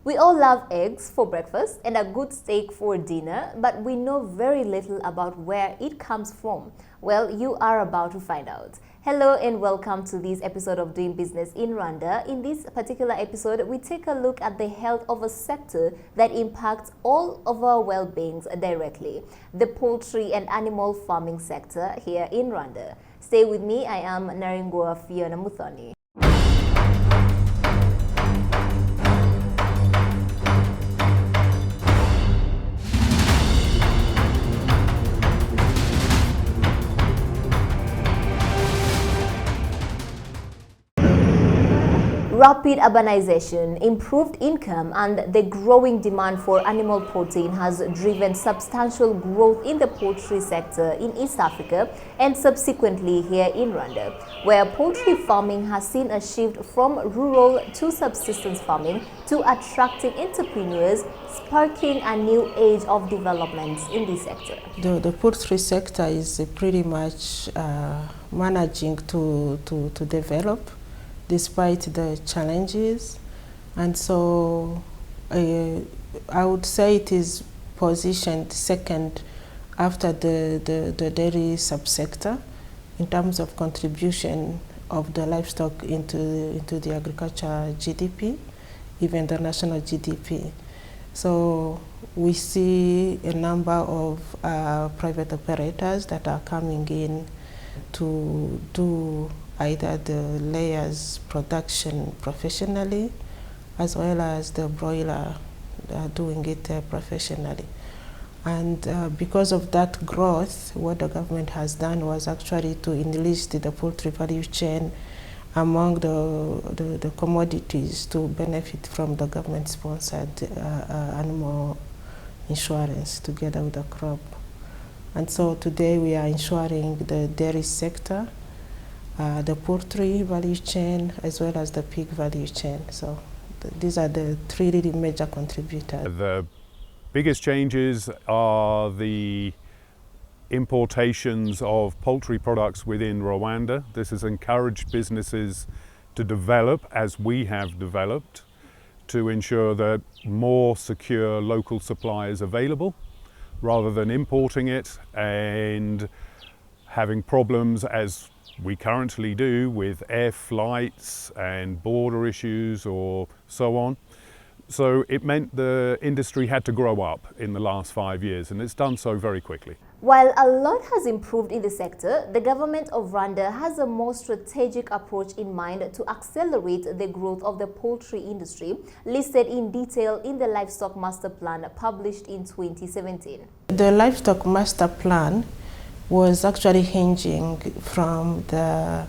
We all love eggs for breakfast and a good steak for dinner, but we know very little about where it comes from. Well, you are about to find out. Hello and welcome to this episode of Doing Business in Rwanda. In this particular episode, we take a look at the health of a sector that impacts all of our well-beings directly, the poultry and animal farming sector here in Rwanda. Stay with me, I am Naringwa Fiona Muthoni. Rapid urbanization, improved income, and the growing demand for animal protein has driven substantial growth in the poultry sector in East Africa and subsequently here in Rwanda, where poultry farming has seen a shift from rural to subsistence farming to attracting entrepreneurs, sparking a new age of development in this sector. The poultry sector is pretty much managing to develop despite the challenges, and so I would say it is positioned second after the dairy subsector in terms of contribution of the livestock into the agriculture GDP, even the national GDP. So we see a number of private operators that are coming in to do either the layers production professionally as well as the broiler doing it professionally. And because of that growth, what the government has done was actually to enlist the poultry value chain among the commodities to benefit from the government-sponsored animal insurance together with the crop. And so today we are insuring the dairy sector, the poultry value chain, as well as the pig value chain. So these are the three really major contributors. The biggest changes are the importations of poultry products within Rwanda. This has encouraged businesses to develop, as we have developed, to ensure that more secure local supply is available, rather than importing it and having problems, as we currently do, with air flights and border issues or so on. So it meant the industry had to grow up in the last 5 years, and it's done so very quickly. While a lot has improved in the sector, the government of Rwanda has a more strategic approach in mind to accelerate the growth of the poultry industry, listed in detail in the Livestock Master Plan published in 2017. The Livestock Master Plan was actually hinging from the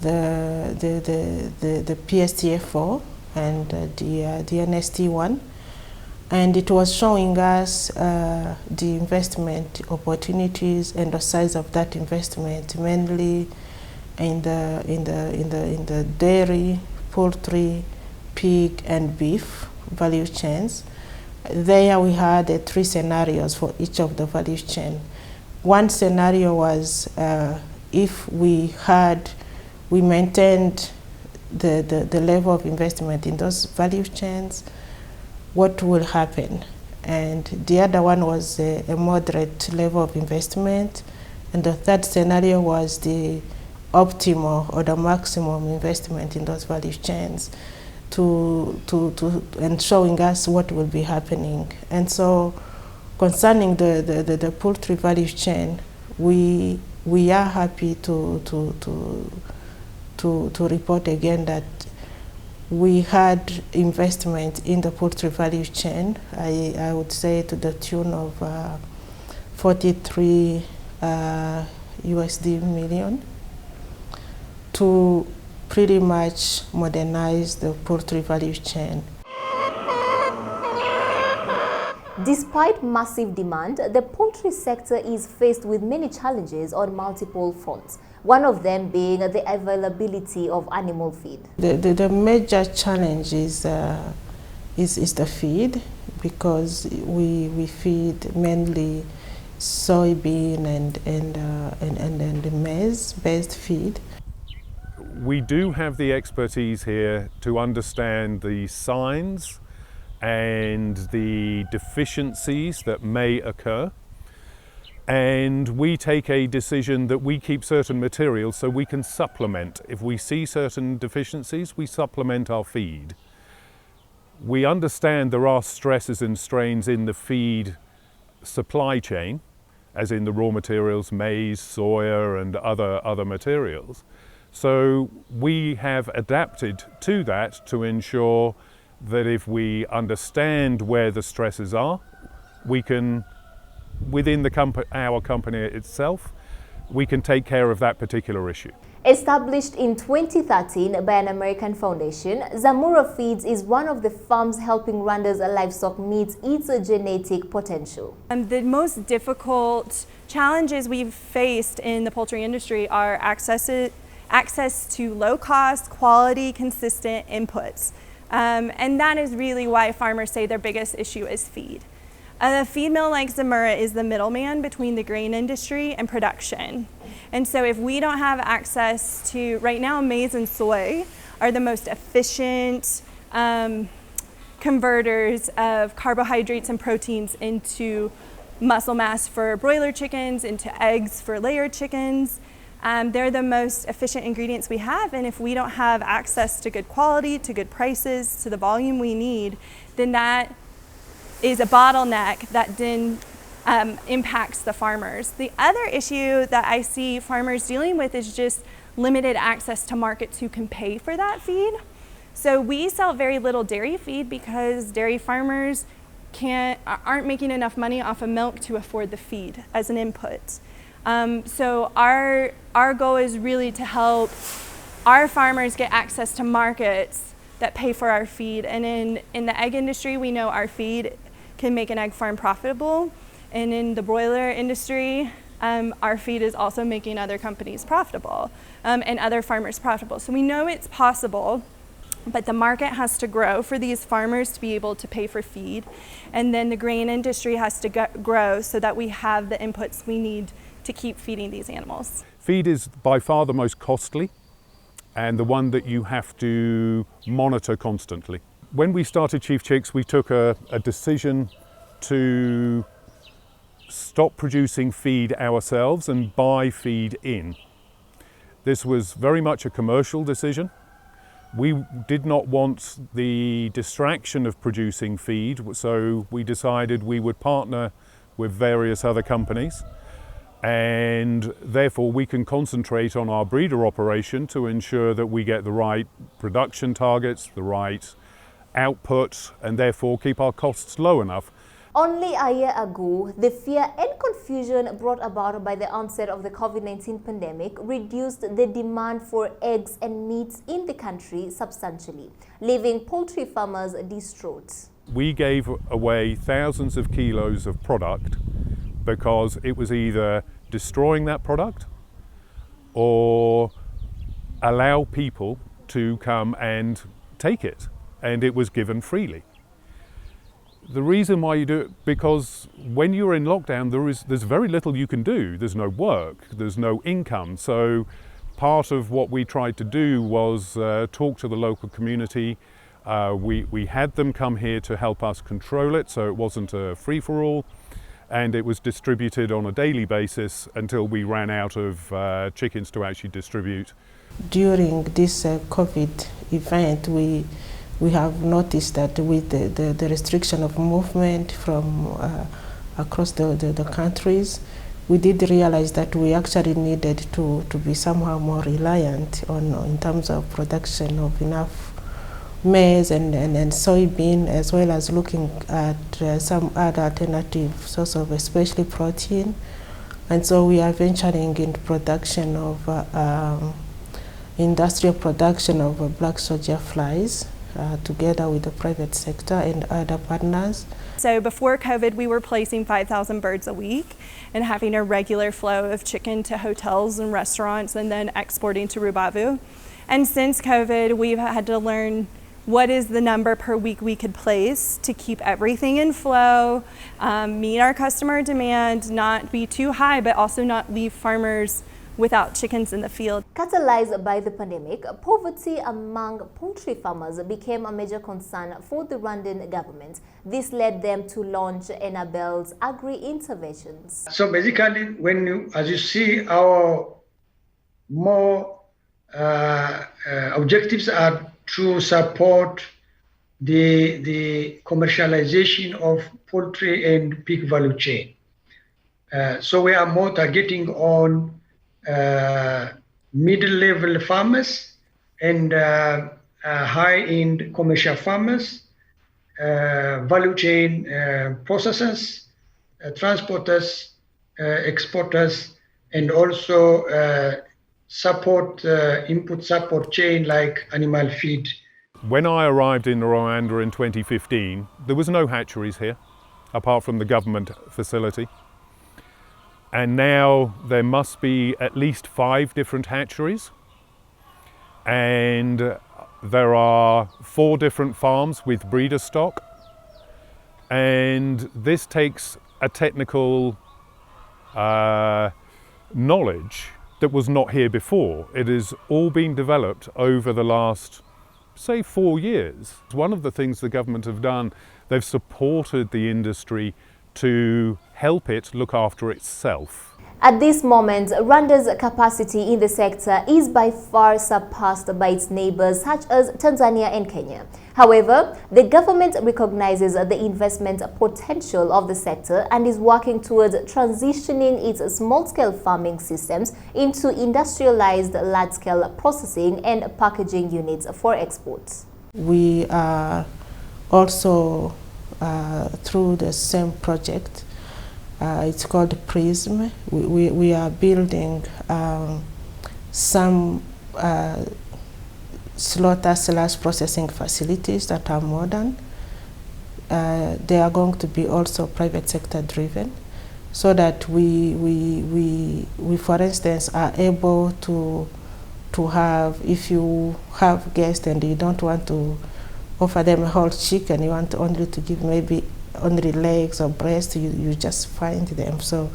PSTF4 and the NST1, and it was showing us the investment opportunities and the size of that investment, mainly in the dairy, poultry, pig, and beef value chains. There we had three scenarios for each of the value chain. One scenario was if we maintained the level of investment in those value chains, what will happen? And the other one was a moderate level of investment, and the third scenario was the optimal or the maximum investment in those value chains and showing us what will be happening. And so concerning the poultry value chain, we are happy to report again that we had investment in the poultry value chain. I would say to the tune of 43 USD million to pretty much modernize the poultry value chain. Despite massive demand, the poultry sector is faced with many challenges on multiple fronts, one of them being the availability of animal feed. The major challenge is the feed, because we feed mainly soybean and maize-based feed. We do have the expertise here to understand the signs and the deficiencies that may occur. And we take a decision that we keep certain materials so we can supplement. If we see certain deficiencies, we supplement our feed. We understand there are stresses and strains in the feed supply chain, as in the raw materials, maize, soya, and other materials. So we have adapted to that to ensure that if we understand where the stresses are, we can, within our company itself, we can take care of that particular issue. Established in 2013 by an American foundation, Zamura Feeds is one of the farms helping Rwanda's livestock meet its genetic potential. The most difficult challenges we've faced in the poultry industry are access to low-cost, quality, consistent inputs. And that is really why farmers say their biggest issue is feed. A feed mill like Zamura is the middleman between the grain industry and production. And so if we don't have access to, right now maize and soy are the most efficient converters of carbohydrates and proteins into muscle mass for broiler chickens, into eggs for layer chickens. They're the most efficient ingredients we have, and if we don't have access to good quality, to good prices, to the volume we need, then that is a bottleneck that then impacts the farmers. The other issue that I see farmers dealing with is just limited access to markets who can pay for that feed. So we sell very little dairy feed because dairy farmers aren't making enough money off of milk to afford the feed as an input. So our goal is really to help our farmers get access to markets that pay for our feed. And in the egg industry, we know our feed can make an egg farm profitable. And in the broiler industry, our feed is also making other companies profitable and other farmers profitable. So we know it's possible, but the market has to grow for these farmers to be able to pay for feed. And then the grain industry has to grow so that we have the inputs we need to keep feeding these animals. Feed is by far the most costly and the one that you have to monitor constantly. When we started Chief Chicks, we took a decision to stop producing feed ourselves and buy feed in. This was very much a commercial decision. We did not want the distraction of producing feed, so we decided we would partner with various other companies, and therefore we can concentrate on our breeder operation to ensure that we get the right production targets, the right output, and therefore keep our costs low enough. Only a year ago, the fear and confusion brought about by the onset of the COVID-19 pandemic reduced the demand for eggs and meats in the country substantially, leaving poultry farmers distraught. We gave away thousands of kilos of product because it was either destroying that product or allow people to come and take it, and it was given freely. The reason why you do it, because when you're in lockdown, there's very little you can do. There's no work, there's no income. So part of what we tried to do was talk to the local community. We had them come here to help us control it, so it wasn't a free-for-all, and it was distributed on a daily basis until we ran out of chickens to actually distribute. During this COVID event, we have noticed that with the restriction of movement from across the countries, we did realize that we actually needed to be somehow more reliant in terms of production of enough maize and soybean, as well as looking at some other alternative source of especially protein. And so we are venturing in production of industrial production of black soldier flies together with the private sector and other partners. So before COVID, we were placing 5,000 birds a week and having a regular flow of chicken to hotels and restaurants and then exporting to Rubavu. And since COVID, we've had to learn what is the number per week we could place to keep everything in flow, meet our customer demand, not be too high, but also not leave farmers without chickens in the field. Catalyzed by the pandemic, poverty among poultry farmers became a major concern for the Rwandan government. This led them to launch Enabel's agri-interventions. So basically, as you see, our more objectives are to support the commercialization of poultry and pig value chain. So we are more targeting on middle-level farmers and high-end commercial farmers, value chain processors, transporters, exporters, and also input support chain like animal feed. When I arrived in Rwanda in 2015, there was no hatcheries here, apart from the government facility. And now there must be at least 5 different hatcheries. And there are 4 different farms with breeder stock. And this takes a technical knowledge that was not here before. It has all been developed over the last, say, 4 years. One of the things the government have done, they've supported the industry to help it look after itself. At this moment, Rwanda's capacity in the sector is by far surpassed by its neighbors such as Tanzania and Kenya. However, the government recognizes the investment potential of the sector and is working towards transitioning its small-scale farming systems into industrialized large-scale processing and packaging units for exports. We are also, through the same project, it's called PRISM. We are building some slaughter/processing facilities that are modern. They are going to be also private sector driven, so that we for instance are able to have, if you have guests and you don't want to offer them a whole chicken, you want only to give maybe only legs or breast, you just find them. So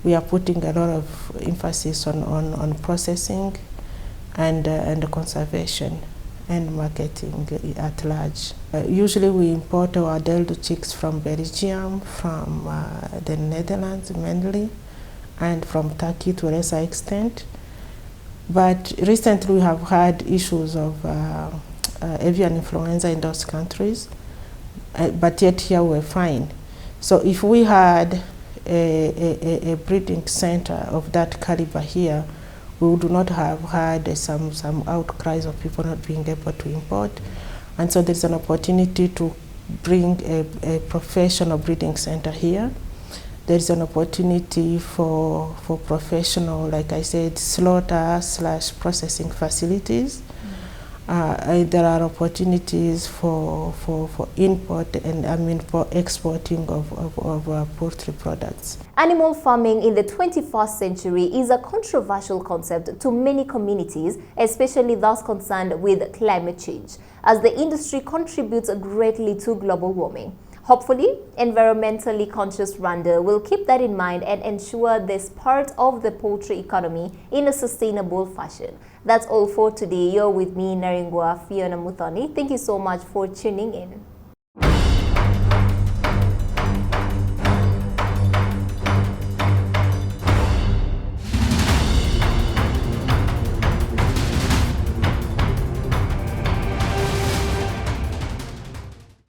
we are putting a lot of emphasis on processing and conservation and marketing at large. Usually we import our adult chicks from Belgium, from the Netherlands mainly, and from Turkey to a lesser extent. But recently we have had issues of avian influenza in those countries. But yet here we're fine. So if we had a breeding center of that caliber here, we would not have had some outcries of people not being able to import. And so there's an opportunity to bring a professional breeding center here. There's an opportunity for professional, like I said, slaughter/processing facilities. There are opportunities for import and for exporting of poultry products. Animal farming in the 21st century is a controversial concept to many communities, especially those concerned with climate change, as the industry contributes greatly to global warming. Hopefully, environmentally conscious Rwanda will keep that in mind and ensure this part of the poultry economy in a sustainable fashion. That's all for today. You're with me, Naringwa Fiona Muthoni. Thank you so much for tuning in.